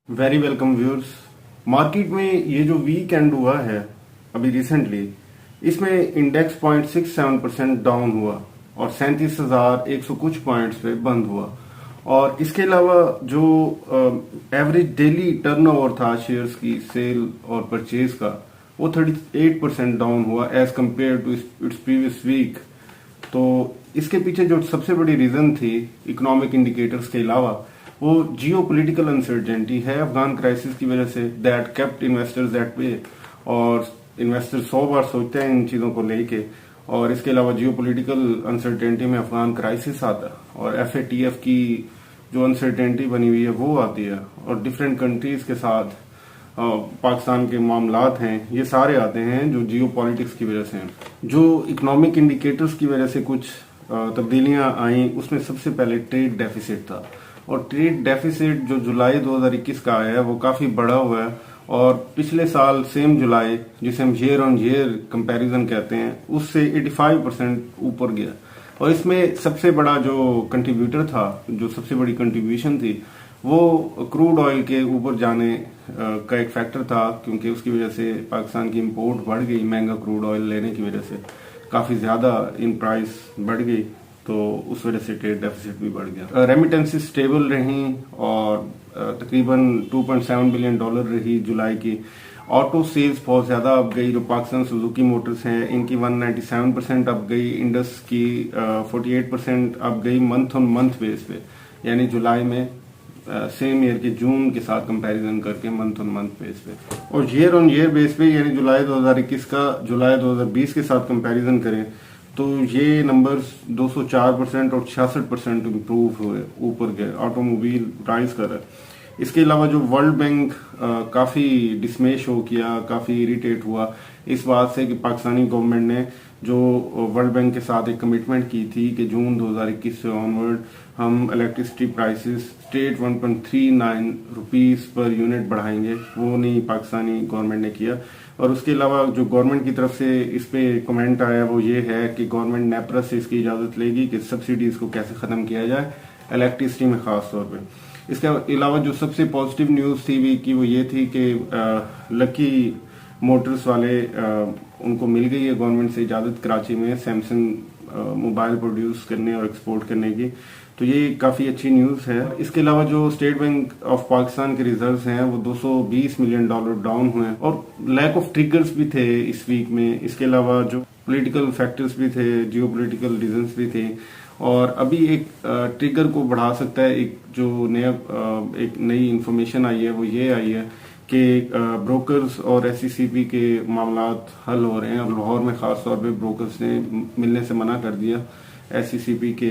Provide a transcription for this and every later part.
Very welcome viewers. Market में ये जो वीकेंड हुआ है अभी रिसेंटली, इसमें इंडेक्स 0.67% डाउन हुआ और 37,100 कुछ पॉइंट्स पे बंद हुआ। और इसके अलावा जो एवरेज डेली टर्नओवर था शेयर्स की सेल और परचेज का, वो 38% डाउन हुआ as compare to its previous week. तो इसके पीछे जो सबसे बड़ी रीजन थी इकोनॉमिक इंडिकेटर्स के अलावा, वो जियो पोलिटिकल अनसर्टेनिटी है अफगान क्राइसिस की वजह से, that kept investors that way. और इन्वेस्टर 100 बार सोचते हैं इन चीज़ों को लेके। और इसके अलावा जियो पोलिटिकल अनसर्टेनिटी में अफगान क्राइसिस आता है और FATF की जो अनसर्टेनिटी बनी हुई है वो आती है, और डिफरेंट कंट्रीज के साथ पाकिस्तान के मामलात हैं, ये सारे आते हैं जो जियो पॉलिटिक्स की वजह से हैं। जो इकोनॉमिक इंडिकेटर्स की वजह से कुछ तब्दीलियां आई, उसमें सबसे पहले ट्रेड डेफिसिट था। और ट्रेड डेफिसिट जो जुलाई 2021 का आया है वो काफ़ी बड़ा हुआ है, और पिछले साल सेम जुलाई, जिसे हम ईयर ऑन ईयर कंपैरिजन कहते हैं, उससे 85% ऊपर गया। और इसमें सबसे बड़ा जो कंट्रीब्यूटर था, जो सबसे बड़ी कंट्रीब्यूशन थी, वो क्रूड ऑयल के ऊपर जाने का एक फैक्टर था, क्योंकि उसकी वजह से पाकिस्तान की इंपोर्ट बढ़ गई। महंगा क्रूड ऑयल लेने की वजह से काफ़ी ज़्यादा इन प्राइस बढ़ गई, तो उस वजह से ट्रेड डेफिसिट भी बढ़ गया। रेमिटेंसेस स्टेबल रहीं और तकरीबन $2.7 बिलियन रही जुलाई की। ऑटो सेल्स बहुत ज़्यादा अप गई। जो पाकिस्तान सुजुकी मोटर्स हैं, इनकी 197% अप गई। इंडस की 48% अप गई मंथ ऑन मंथ बेस पे, यानी जुलाई में सेम ईयर के जून के साथ कंपैरिजन करके मंथ ऑन मंथ बेस पे। और ईयर ऑन ईयर बेस पे, यानी जुलाई 2021 का जुलाई 2020 के साथ कंपैरिजन करें तो ये नंबर्स 204% और 66% इम्प्रूव हुए, ऊपर गए। ऑटोमोबाइल राइज कर रहा है। इसके अलावा जो वर्ल्ड बैंक काफ़ी डिसमे शो किया, काफ़ी इरिटेट हुआ इस बात से कि पाकिस्तानी गवर्नमेंट ने जो वर्ल्ड बैंक के साथ एक कमिटमेंट की थी कि जून 2021 से ऑनवर्ड हम electricity prices state 1.39 rupees per unit बढ़ाएंगे, वो नहीं पाकिस्तानी गवर्नमेंट ने किया। और उसके अलावा जो गवर्नमेंट की तरफ से इस पे कमेंट आया वो ये है कि गवर्नमेंट नेपरा से इसकी इजाज़त लेगी कि सब्सिडीज को कैसे ख़त्म किया जाए इलेक्ट्रिसिटी में ख़ास तौर पे। इसके अलावा जो सबसे पॉजिटिव न्यूज़ थी वीक की, वो ये थी कि लकी मोटर्स वाले उनको मिल गई है गवर्नमेंट से इजाज़त कराची में सैमसंग मोबाइल प्रोड्यूस करने और एक्सपोर्ट करने की। तो ये काफ़ी अच्छी न्यूज़ है। इसके अलावा जो स्टेट बैंक ऑफ पाकिस्तान के रिजर्व्स हैं वो $220 मिलियन डाउन हुए, और लैक ऑफ ट्रिगर्स भी थे इस वीक में। इसके अलावा जो पॉलिटिकल फैक्टर्स भी थे, जियो पोलिटिकल रीजंस भी थे। और अभी एक ट्रिगर को बढ़ा सकता है, एक जो एक नई इंफॉर्मेशन आई है वो ये आई है कि ब्रोकर्स और SCCP के मामलात हल हो रहे हैं। और लाहौर में ख़ास तौर पे ब्रोकर्स ने मिलने से मना कर दिया SCCP के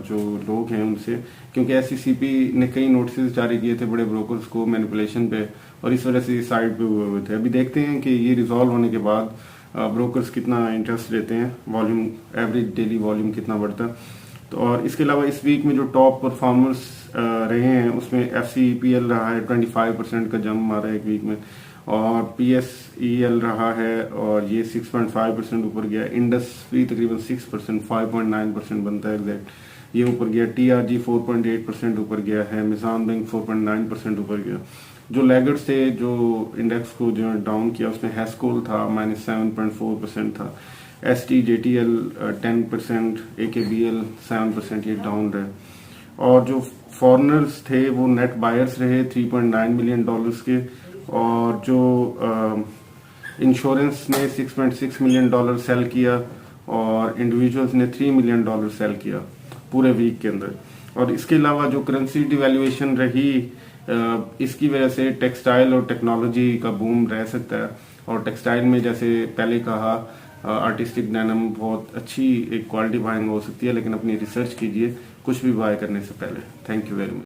जो लोग हैं उनसे, क्योंकि SCCP ने कई नोटिस जारी किए थे बड़े ब्रोकर्स को मैनिपुलेशन पे, और इस वजह से साइड पे हुए थे। अभी देखते हैं कि ये रिजॉल्व होने के बाद ब्रोकर्स कितना इंटरेस्ट लेते हैं, वॉल्यूम, एवरेज डेली वॉल्यूम कितना बढ़ता है। तो और इसके अलावा इस वीक में जो टॉप परफॉर्मर्स रहे हैं उसमें FCEPL रहा है, 25% का जंप मारा है एक वीक में। और PSEL रहा है और ये 6.5% ऊपर गया। इंडस भी तकरीबन 6%, 5.9% बनता है एग्जैक्ट, ये ऊपर गया। TRG 4.8% ऊपर गया है। मिजान बैंक 4.9% ऊपर गया। जो लैगर्ड्स थे जो इंडेक्स को जो डाउन किया, उसमें हैस्कोल था -7.4% था। STJTL 10%, AKBL 7% ये डाउन रहे। और जो फॉरेनर्स थे वो नेट बायर्स रहे $3.9 मिलियन के। और जो इंश्योरेंस ने $6.6 मिलियन सेल किया, और इंडिविजुअल्स ने $3 मिलियन सेल किया पूरे वीक के अंदर। और इसके अलावा जो करेंसी डिवैल्यूएशन रही, इसकी वजह से टेक्सटाइल और टेक्नोलॉजी का बूम रह सकता है। और टेक्सटाइल में जैसे पहले कहा, आर्टिस्टिक डेनिम बहुत अच्छी एक क्वालिटी बाइंग हो सकती है, लेकिन अपनी रिसर्च कीजिए कुछ भी बाय करने से पहले। Thank you very much.